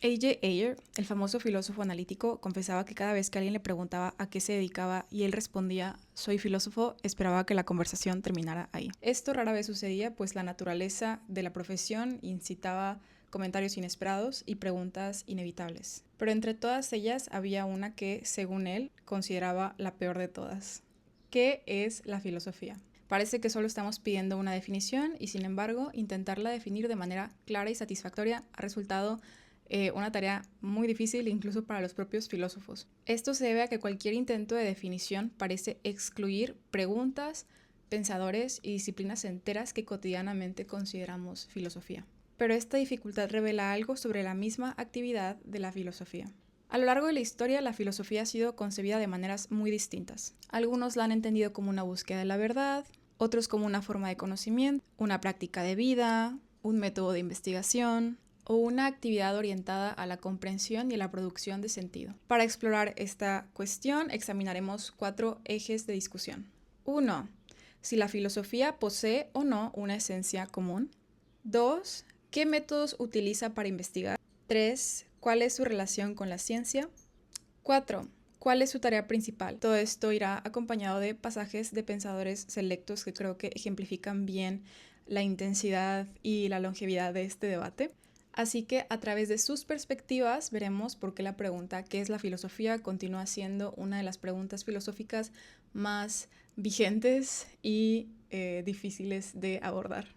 A.J. Ayer, el famoso filósofo analítico, confesaba que cada vez que alguien le preguntaba a qué se dedicaba y él respondía «soy filósofo», esperaba que la conversación terminara ahí. Esto rara vez sucedía, pues la naturaleza de la profesión incitaba comentarios inesperados y preguntas inevitables. Pero entre todas ellas había una que, según él, consideraba la peor de todas. ¿Qué es la filosofía? Parece que solo estamos pidiendo una definición y, sin embargo, intentarla definir de manera clara y satisfactoria ha resultado una tarea muy difícil incluso para los propios filósofos. Esto se debe a que cualquier intento de definición parece excluir preguntas, pensadores y disciplinas enteras que cotidianamente consideramos filosofía. Pero esta dificultad revela algo sobre la misma actividad de la filosofía. A lo largo de la historia, la filosofía ha sido concebida de maneras muy distintas. Algunos la han entendido como una búsqueda de la verdad, otros como una forma de conocimiento, una práctica de vida, un método de investigación o una actividad orientada a la comprensión y a la producción de sentido. Para explorar esta cuestión, examinaremos 4 ejes de discusión. 1. Si la filosofía posee o no una esencia común. 2. ¿Qué métodos utiliza para investigar? 3. ¿Cuál es su relación con la ciencia? 4. ¿Cuál es su tarea principal? Todo esto irá acompañado de pasajes de pensadores selectos que creo que ejemplifican bien la intensidad y la longevidad de este debate. Así que a través de sus perspectivas veremos por qué la pregunta ¿qué es la filosofía? Continúa siendo una de las preguntas filosóficas más vigentes y difíciles de abordar.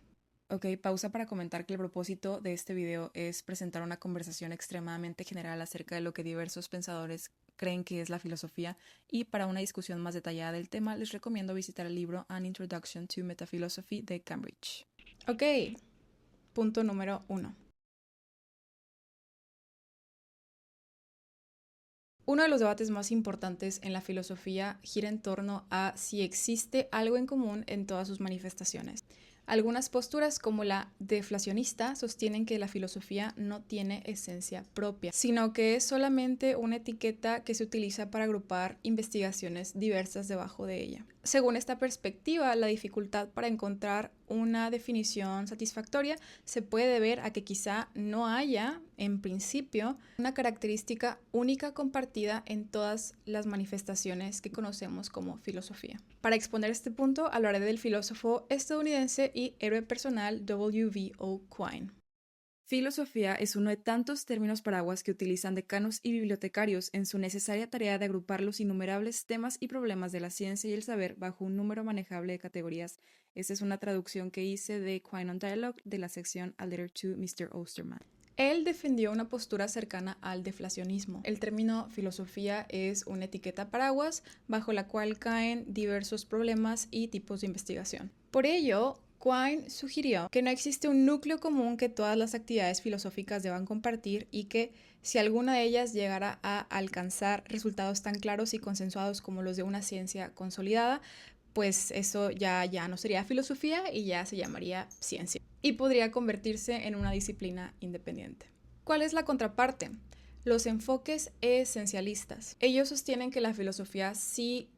Ok, pausa para comentar que el propósito de este video es presentar una conversación extremadamente general acerca de lo que diversos pensadores creen que es la filosofía, y para una discusión más detallada del tema les recomiendo visitar el libro An Introduction to Metaphilosophy de Cambridge. Ok, punto número 1. Uno de los debates más importantes en la filosofía gira en torno a si existe algo en común en todas sus manifestaciones. Algunas posturas, como la deflacionista, sostienen que la filosofía no tiene esencia propia, sino que es solamente una etiqueta que se utiliza para agrupar investigaciones diversas debajo de ella. Según esta perspectiva, la dificultad para encontrar una definición satisfactoria se puede deber a que quizá no haya, en principio, una característica única compartida en todas las manifestaciones que conocemos como filosofía. Para exponer este punto, hablaré del filósofo estadounidense y héroe personal W.V.O. Quine. Filosofía es uno de tantos términos paraguas que utilizan decanos y bibliotecarios en su necesaria tarea de agrupar los innumerables temas y problemas de la ciencia y el saber bajo un número manejable de categorías. Esta es una traducción que hice de Quine on Dialogue de la sección A Letter to Mr. Osterman. Él defendió una postura cercana al deflacionismo. El término filosofía es una etiqueta paraguas bajo la cual caen diversos problemas y tipos de investigación. Por ello, Quine sugirió que no existe un núcleo común que todas las actividades filosóficas deban compartir y que si alguna de ellas llegara a alcanzar resultados tan claros y consensuados como los de una ciencia consolidada, pues eso ya no sería filosofía y ya se llamaría ciencia, y podría convertirse en una disciplina independiente. ¿Cuál es la contraparte? Los enfoques esencialistas. Ellos sostienen que la filosofía sí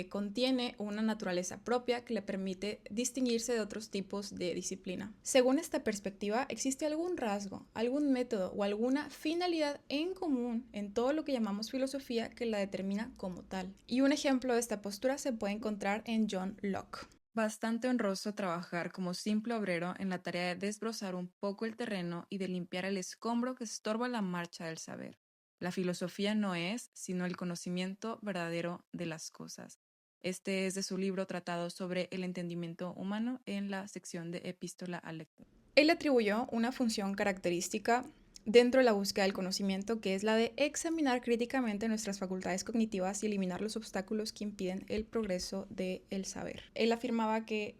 contiene una naturaleza propia que le permite distinguirse de otros tipos de disciplina. Según esta perspectiva, ¿existe algún rasgo, algún método o alguna finalidad en común en todo lo que llamamos filosofía que la determina como tal? Y un ejemplo de esta postura se puede encontrar en John Locke. Bastante honroso trabajar como simple obrero en la tarea de desbrozar un poco el terreno y de limpiar el escombro que estorba la marcha del saber. La filosofía no es, sino el conocimiento verdadero de las cosas. Este es de su libro Tratado sobre el entendimiento humano en la sección de Epístola al lector. Él atribuyó una función característica dentro de la búsqueda del conocimiento, que es la de examinar críticamente nuestras facultades cognitivas y eliminar los obstáculos que impiden el progreso del saber. Él afirmaba que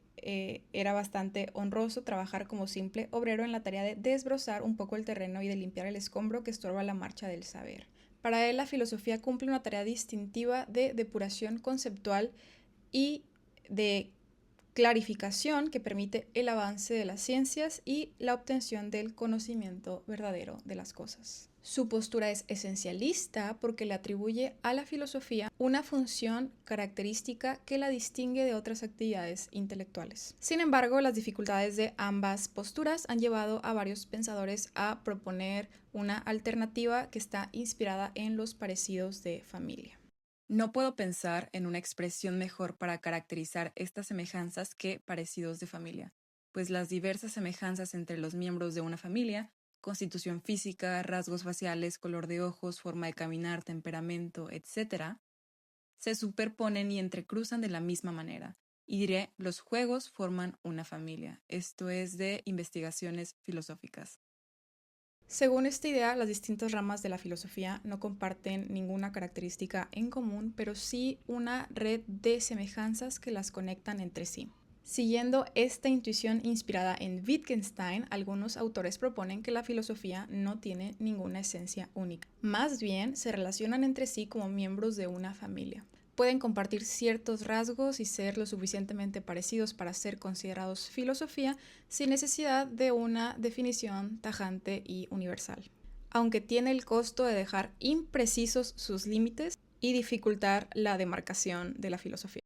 era bastante honroso trabajar como simple obrero en la tarea de desbrozar un poco el terreno y de limpiar el escombro que estorba la marcha del saber. Para él, la filosofía cumple una tarea distintiva de depuración conceptual y de clarificación que permite el avance de las ciencias y la obtención del conocimiento verdadero de las cosas. Su postura es esencialista porque le atribuye a la filosofía una función característica que la distingue de otras actividades intelectuales. Sin embargo, las dificultades de ambas posturas han llevado a varios pensadores a proponer una alternativa que está inspirada en los parecidos de familia. No puedo pensar en una expresión mejor para caracterizar estas semejanzas que parecidos de familia, pues las diversas semejanzas entre los miembros de una familia, constitución física, rasgos faciales, color de ojos, forma de caminar, temperamento, etc., se superponen y entrecruzan de la misma manera. Y diré, los juegos forman una familia. Esto es de investigaciones filosóficas. Según esta idea, las distintas ramas de la filosofía no comparten ninguna característica en común, pero sí una red de semejanzas que las conectan entre sí. Siguiendo esta intuición inspirada en Wittgenstein, algunos autores proponen que la filosofía no tiene ninguna esencia única. Más bien, se relacionan entre sí como miembros de una familia. Pueden compartir ciertos rasgos y ser lo suficientemente parecidos para ser considerados filosofía sin necesidad de una definición tajante y universal, aunque tiene el costo de dejar imprecisos sus límites y dificultar la demarcación de la filosofía.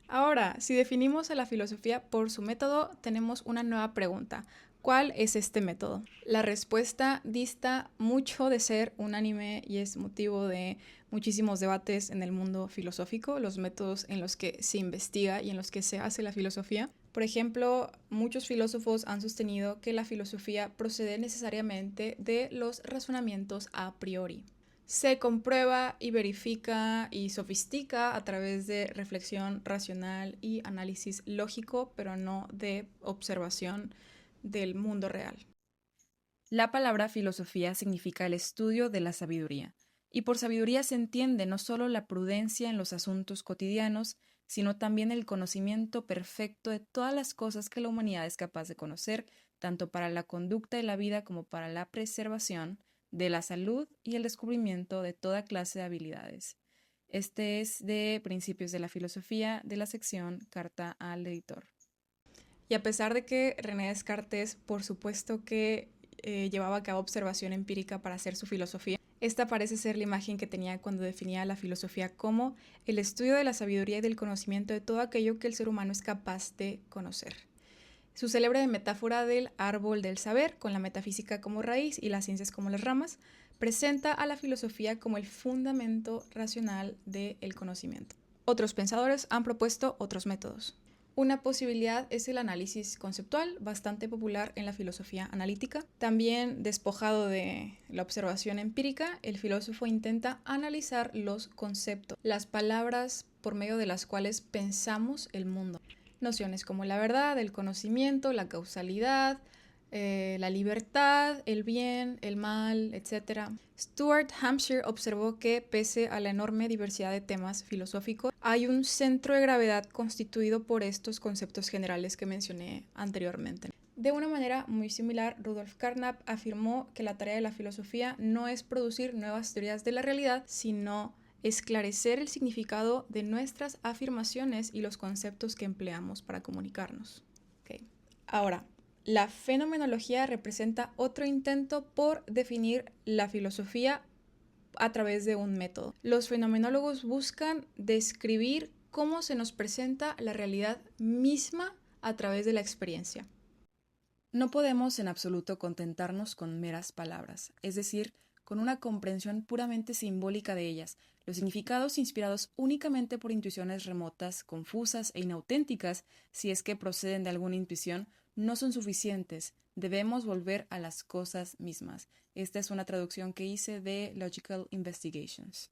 Ahora, si definimos a la filosofía por su método, tenemos una nueva pregunta. ¿Cuál es este método? La respuesta dista mucho de ser unánime y es motivo de muchísimos debates en el mundo filosófico, los métodos en los que se investiga y en los que se hace la filosofía. Por ejemplo, muchos filósofos han sostenido que la filosofía procede necesariamente de los razonamientos a priori. Se comprueba y verifica y sofistica a través de reflexión racional y análisis lógico, pero no de observación del mundo real. La palabra filosofía significa el estudio de la sabiduría, y por sabiduría se entiende no solo la prudencia en los asuntos cotidianos, sino también el conocimiento perfecto de todas las cosas que la humanidad es capaz de conocer, tanto para la conducta de la vida como para la preservación de la salud y el descubrimiento de toda clase de habilidades. Este es de Principios de la Filosofía, de la sección Carta al Editor. Y a pesar de que René Descartes, por supuesto que llevaba a cabo observación empírica para hacer su filosofía, esta parece ser la imagen que tenía cuando definía la filosofía como el estudio de la sabiduría y del conocimiento de todo aquello que el ser humano es capaz de conocer. Su célebre metáfora del árbol del saber, con la metafísica como raíz y las ciencias como las ramas, presenta a la filosofía como el fundamento racional del conocimiento. Otros pensadores han propuesto otros métodos. Una posibilidad es el análisis conceptual, bastante popular en la filosofía analítica. También despojado de la observación empírica, el filósofo intenta analizar los conceptos, las palabras por medio de las cuales pensamos el mundo. Nociones como la verdad, el conocimiento, la causalidad, la libertad, el bien, el mal, etc. Stuart Hampshire observó que, pese a la enorme diversidad de temas filosóficos, hay un centro de gravedad constituido por estos conceptos generales que mencioné anteriormente. De una manera muy similar, Rudolf Carnap afirmó que la tarea de la filosofía no es producir nuevas teorías de la realidad, sino esclarecer el significado de nuestras afirmaciones y los conceptos que empleamos para comunicarnos. Okay. Ahora, la fenomenología representa otro intento por definir la filosofía a través de un método. Los fenomenólogos buscan describir cómo se nos presenta la realidad misma a través de la experiencia. No podemos en absoluto contentarnos con meras palabras, es decir, con una comprensión puramente simbólica de ellas. Los significados inspirados únicamente por intuiciones remotas, confusas e inauténticas, si es que proceden de alguna intuición, no son suficientes. Debemos volver a las cosas mismas. Esta es una traducción que hice de Logical Investigations.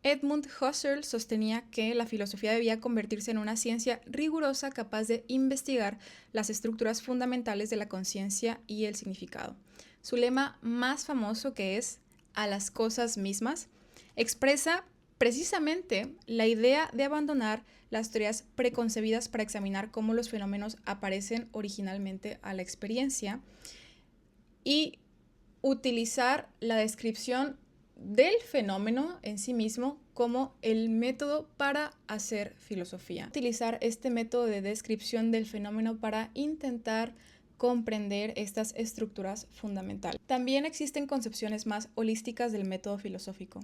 Edmund Husserl sostenía que la filosofía debía convertirse en una ciencia rigurosa capaz de investigar las estructuras fundamentales de la conciencia y el significado. Su lema más famoso, que es "a las cosas mismas", expresa precisamente la idea de abandonar las teorías preconcebidas para examinar cómo los fenómenos aparecen originalmente a la experiencia y utilizar la descripción del fenómeno en sí mismo como el método para hacer filosofía. Utilizar este método de descripción del fenómeno para intentar comprender estas estructuras fundamentales. También existen concepciones más holísticas del método filosófico.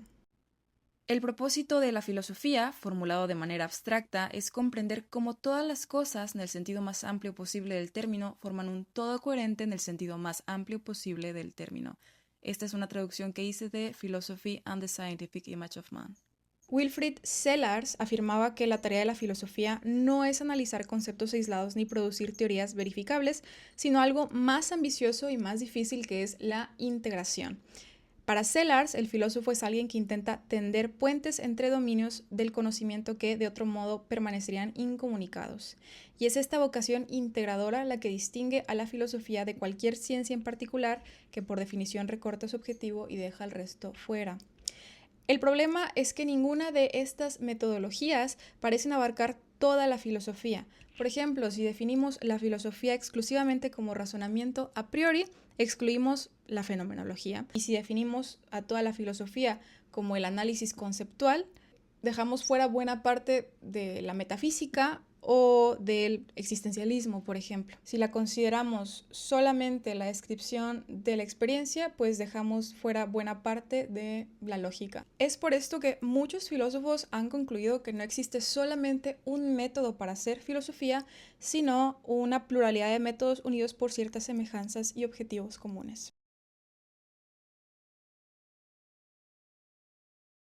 El propósito de la filosofía, formulado de manera abstracta, es comprender cómo todas las cosas, en el sentido más amplio posible del término, forman un todo coherente en el sentido más amplio posible del término. Esta es una traducción que hice de Philosophy and the Scientific Image of Man. Wilfrid Sellars afirmaba que la tarea de la filosofía no es analizar conceptos aislados ni producir teorías verificables, sino algo más ambicioso y más difícil, que es la integración. Para Sellars, el filósofo es alguien que intenta tender puentes entre dominios del conocimiento que de otro modo permanecerían incomunicados. Y es esta vocación integradora la que distingue a la filosofía de cualquier ciencia en particular, que por definición recorta su objetivo y deja el resto fuera. El problema es que ninguna de estas metodologías parecen abarcar toda la filosofía. Por ejemplo, si definimos la filosofía exclusivamente como razonamiento a priori, excluimos la fenomenología. Y si definimos a toda la filosofía como el análisis conceptual, dejamos fuera buena parte de la metafísica o del existencialismo, por ejemplo. Si la consideramos solamente la descripción de la experiencia, pues dejamos fuera buena parte de la lógica. Es por esto que muchos filósofos han concluido que no existe solamente un método para hacer filosofía, sino una pluralidad de métodos unidos por ciertas semejanzas y objetivos comunes.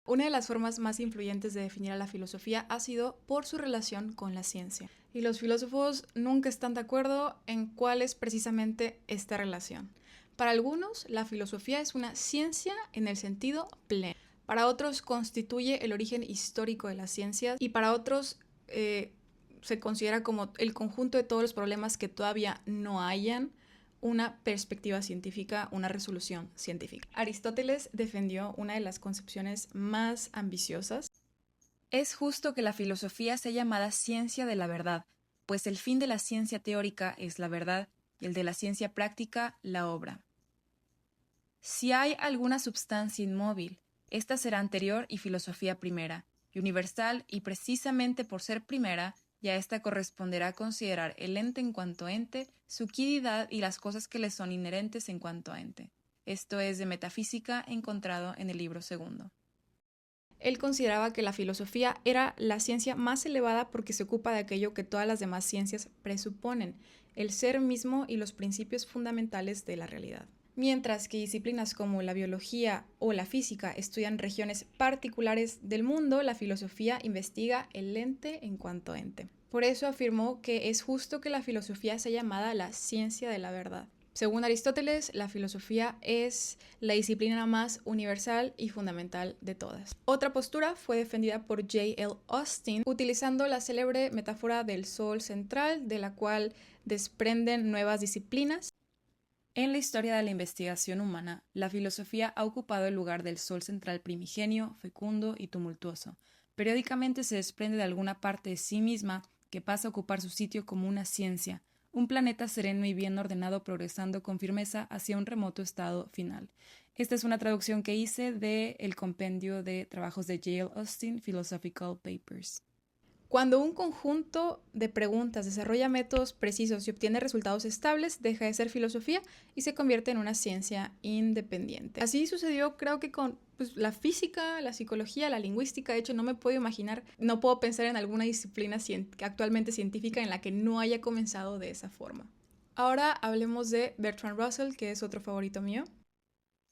Una de las formas más influyentes de definir a la filosofía ha sido por su relación con la ciencia. Y los filósofos nunca están de acuerdo en cuál es precisamente esta relación. Para algunos, la filosofía es una ciencia en el sentido pleno. Para otros, constituye el origen histórico de las ciencias. Y para otros, se considera como el conjunto de todos los problemas que todavía no hayan una perspectiva científica, una resolución científica. Aristóteles defendió una de las concepciones más ambiciosas. Es justo que la filosofía sea llamada ciencia de la verdad, pues el fin de la ciencia teórica es la verdad y el de la ciencia práctica la obra. Si hay alguna substancia inmóvil, esta será anterior y filosofía primera, y universal, y precisamente por ser primera, y a esta corresponderá considerar el ente en cuanto ente, su quiddidad y las cosas que le son inherentes en cuanto a ente. Esto es de Metafísica, encontrado en el libro segundo. Él consideraba que la filosofía era la ciencia más elevada porque se ocupa de aquello que todas las demás ciencias presuponen, el ser mismo y los principios fundamentales de la realidad. Mientras que disciplinas como la biología o la física estudian regiones particulares del mundo, la filosofía investiga el ente en cuanto ente. Por eso afirmó que es justo que la filosofía sea llamada la ciencia de la verdad. Según Aristóteles, la filosofía es la disciplina más universal y fundamental de todas. Otra postura fue defendida por J.L. Austin, utilizando la célebre metáfora del sol central, de la cual desprenden nuevas disciplinas. En la historia de la investigación humana, la filosofía ha ocupado el lugar del sol central primigenio, fecundo y tumultuoso. Periódicamente se desprende de alguna parte de sí misma que pasa a ocupar su sitio como una ciencia, un planeta sereno y bien ordenado progresando con firmeza hacia un remoto estado final. Esta es una traducción que hice del compendio de trabajos de J.L. Austin, Philosophical Papers. Cuando un conjunto de preguntas desarrolla métodos precisos y obtiene resultados estables, deja de ser filosofía y se convierte en una ciencia independiente. Así sucedió, creo que con la física, la psicología, la lingüística. De hecho, no me puedo imaginar, no puedo pensar en alguna disciplina actualmente científica en la que no haya comenzado de esa forma. Ahora hablemos de Bertrand Russell, que es otro favorito mío.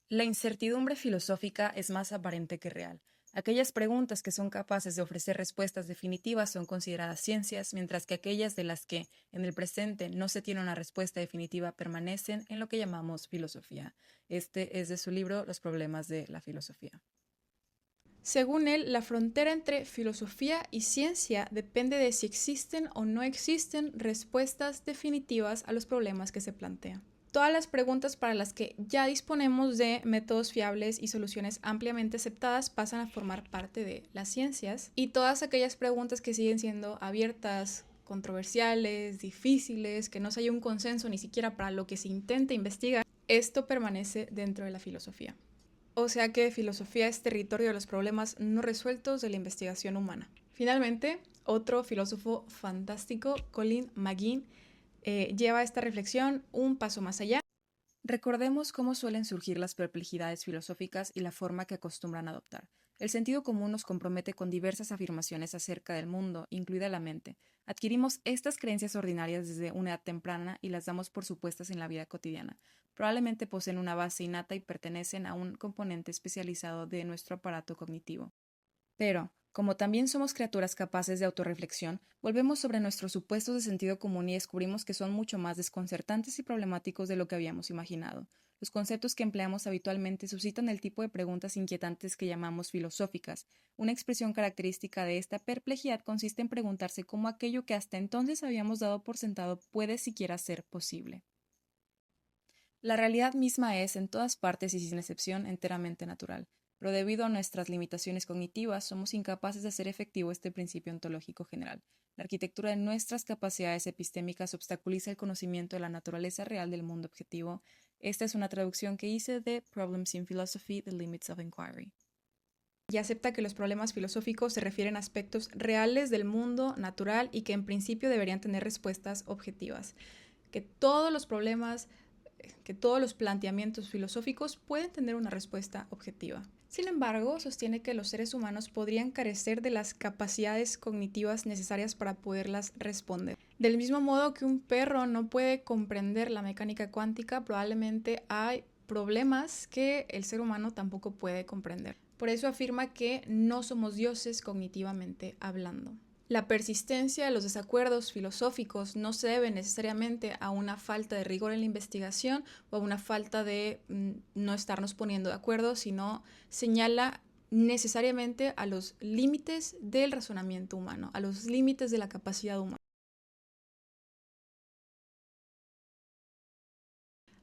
La incertidumbre filosófica es más aparente que real. Aquellas preguntas que son capaces de ofrecer respuestas definitivas son consideradas ciencias, mientras que aquellas de las que en el presente no se tiene una respuesta definitiva permanecen en lo que llamamos filosofía. Este es de su libro Los problemas de la filosofía. Según él, la frontera entre filosofía y ciencia depende de si existen o no existen respuestas definitivas a los problemas que se plantean. Todas las preguntas para las que ya disponemos de métodos fiables y soluciones ampliamente aceptadas pasan a formar parte de las ciencias, y todas aquellas preguntas que siguen siendo abiertas, controversiales, difíciles, que no se haya un consenso ni siquiera para lo que se intenta investigar, esto permanece dentro de la filosofía. o sea que filosofía es territorio de los problemas no resueltos de la investigación humana. Finalmente, otro filósofo fantástico, Colin McGinn, lleva esta reflexión un paso más allá. Recordemos cómo suelen surgir las perplejidades filosóficas y la forma que acostumbran adoptar. El sentido común nos compromete con diversas afirmaciones acerca del mundo, incluida la mente. Adquirimos estas creencias ordinarias desde una edad temprana y las damos por supuestas en la vida cotidiana. Probablemente poseen una base innata y pertenecen a un componente especializado de nuestro aparato cognitivo. Pero, como también somos criaturas capaces de autorreflexión, volvemos sobre nuestros supuestos de sentido común y descubrimos que son mucho más desconcertantes y problemáticos de lo que habíamos imaginado. Los conceptos que empleamos habitualmente suscitan el tipo de preguntas inquietantes que llamamos filosóficas. Una expresión característica de esta perplejidad consiste en preguntarse cómo aquello que hasta entonces habíamos dado por sentado puede siquiera ser posible. La realidad misma es, en todas partes y sin excepción, enteramente natural, pero debido a nuestras limitaciones cognitivas somos incapaces de hacer efectivo este principio ontológico general. La arquitectura de nuestras capacidades epistémicas obstaculiza el conocimiento de la naturaleza real del mundo objetivo. Esta es una traducción que hice de Problems in Philosophy, The Limits of Inquiry. Y acepta que los problemas filosóficos se refieren a aspectos reales del mundo natural y que en principio deberían tener respuestas objetivas. Que todos los problemas que todos los planteamientos filosóficos pueden tener una respuesta objetiva. Sin embargo, sostiene que los seres humanos podrían carecer de las capacidades cognitivas necesarias para poderlas responder. Del mismo modo que un perro no puede comprender la mecánica cuántica, probablemente hay problemas que el ser humano tampoco puede comprender. Por eso afirma que no somos dioses cognitivamente hablando. La persistencia de los desacuerdos filosóficos no se debe necesariamente a una falta de rigor en la investigación o a una falta de no estarnos poniendo de acuerdo, sino señala necesariamente a los límites del razonamiento humano, a los límites de la capacidad humana.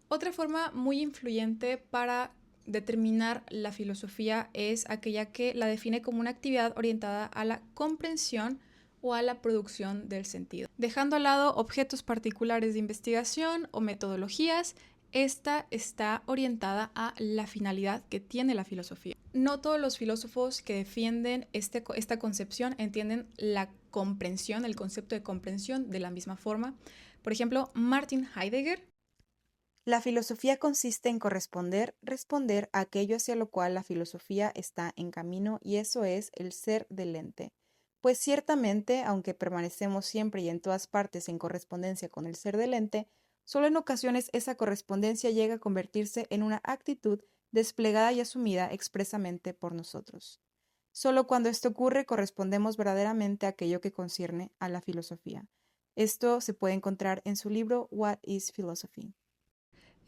Otra forma muy influyente para determinar la filosofía es aquella que la define como una actividad orientada a la comprensión o a la producción del sentido. Dejando al lado objetos particulares de investigación o metodologías, esta está orientada a la finalidad que tiene la filosofía. No todos los filósofos que defienden esta concepción entienden la comprensión, el concepto de comprensión de la misma forma. Por ejemplo, Martin Heidegger. La filosofía consiste en responder a aquello hacia lo cual la filosofía está en camino, y eso es el ser del ente. Pues ciertamente, aunque permanecemos siempre y en todas partes en correspondencia con el ser del ente, solo en ocasiones esa correspondencia llega a convertirse en una actitud desplegada y asumida expresamente por nosotros. Solo cuando esto ocurre correspondemos verdaderamente a aquello que concierne a la filosofía. Esto se puede encontrar en su libro What is Philosophy?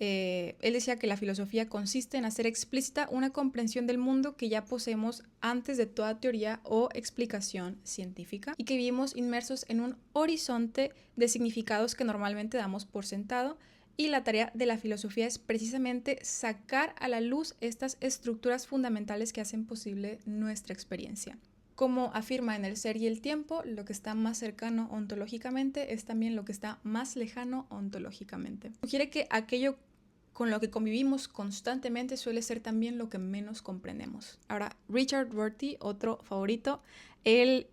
Él decía que la filosofía consiste en hacer explícita una comprensión del mundo que ya poseemos antes de toda teoría o explicación científica y que vivimos inmersos en un horizonte de significados que normalmente damos por sentado, y la tarea de la filosofía es precisamente sacar a la luz estas estructuras fundamentales que hacen posible nuestra experiencia. Como afirma en El ser y el tiempo, lo que está más cercano ontológicamente es también lo que está más lejano ontológicamente. Sugiere que aquello con lo que convivimos constantemente suele ser también lo que menos comprendemos. Ahora, Richard Rorty, otro favorito, él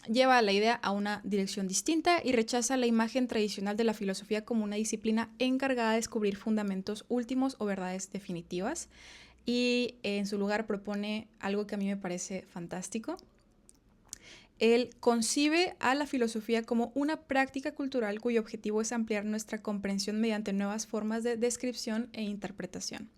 lleva la idea a una dirección distinta y rechaza la imagen tradicional de la filosofía como una disciplina encargada de descubrir fundamentos últimos o verdades definitivas. Y en su lugar propone algo que a mí me parece fantástico. Él concibe a la filosofía como una práctica cultural cuyo objetivo es ampliar nuestra comprensión mediante nuevas formas de descripción e interpretación.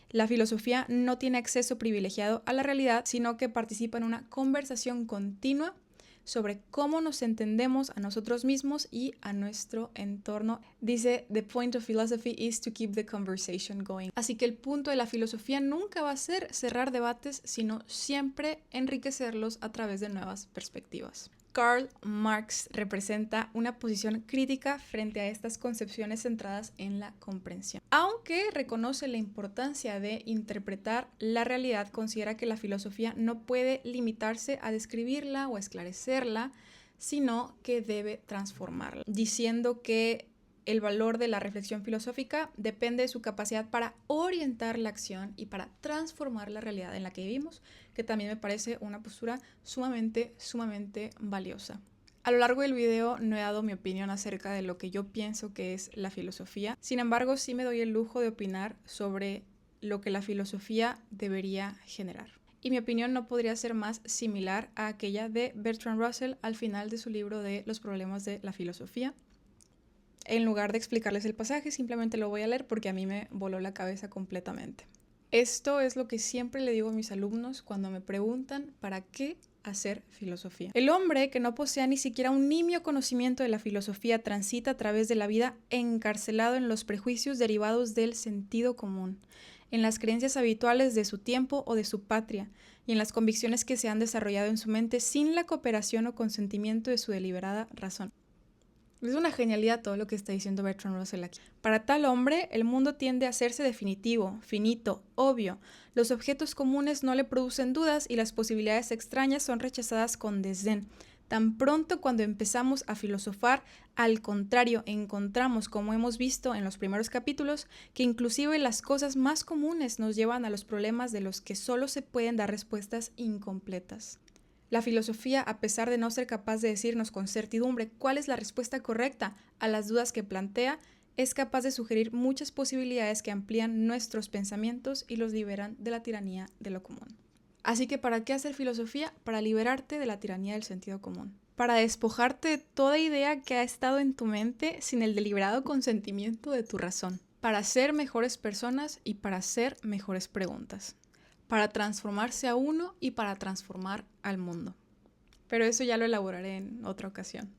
La filosofía no tiene acceso privilegiado a la realidad, sino que participa en una conversación continua sobre cómo nos entendemos a nosotros mismos y a nuestro entorno. Dice, the point of philosophy is to keep the conversation going. Así que el punto de la filosofía nunca va a ser cerrar debates, sino siempre enriquecerlos a través de nuevas perspectivas. Karl Marx representa una posición crítica frente a estas concepciones centradas en la comprensión. Aunque reconoce la importancia de interpretar la realidad, considera que la filosofía no puede limitarse a describirla o a esclarecerla, sino que debe transformarla, diciendo que el valor de la reflexión filosófica depende de su capacidad para orientar la acción y para transformar la realidad en la que vivimos, que también me parece una postura sumamente valiosa. A lo largo del video no he dado mi opinión acerca de lo que yo pienso que es la filosofía. Sin embargo, sí me doy el lujo de opinar sobre lo que la filosofía debería generar. Y mi opinión no podría ser más similar a aquella de Bertrand Russell al final de su libro de Los problemas de la filosofía. En lugar de explicarles el pasaje, simplemente lo voy a leer porque a mí me voló la cabeza completamente. Esto es lo que siempre le digo a mis alumnos cuando me preguntan ¿para qué hacer filosofía? El hombre que no posea ni siquiera un nimio conocimiento de la filosofía transita a través de la vida encarcelado en los prejuicios derivados del sentido común, en las creencias habituales de su tiempo o de su patria, y en las convicciones que se han desarrollado en su mente sin la cooperación o consentimiento de su deliberada razón. Es una genialidad todo lo que está diciendo Bertrand Russell aquí. Para tal hombre, el mundo tiende a hacerse definitivo, finito, obvio. Los objetos comunes no le producen dudas y las posibilidades extrañas son rechazadas con desdén. Tan pronto cuando empezamos a filosofar, al contrario, encontramos, como hemos visto en los primeros capítulos, que inclusive las cosas más comunes nos llevan a los problemas de los que solo se pueden dar respuestas incompletas. La filosofía, a pesar de no ser capaz de decirnos con certidumbre cuál es la respuesta correcta a las dudas que plantea, es capaz de sugerir muchas posibilidades que amplían nuestros pensamientos y los liberan de la tiranía de lo común. Así que, ¿para qué hacer filosofía? Para liberarte de la tiranía del sentido común. Para despojarte de toda idea que ha estado en tu mente sin el deliberado consentimiento de tu razón. Para ser mejores personas y para hacer mejores preguntas. Para transformarse a uno y para transformar al mundo. Pero eso ya lo elaboraré en otra ocasión.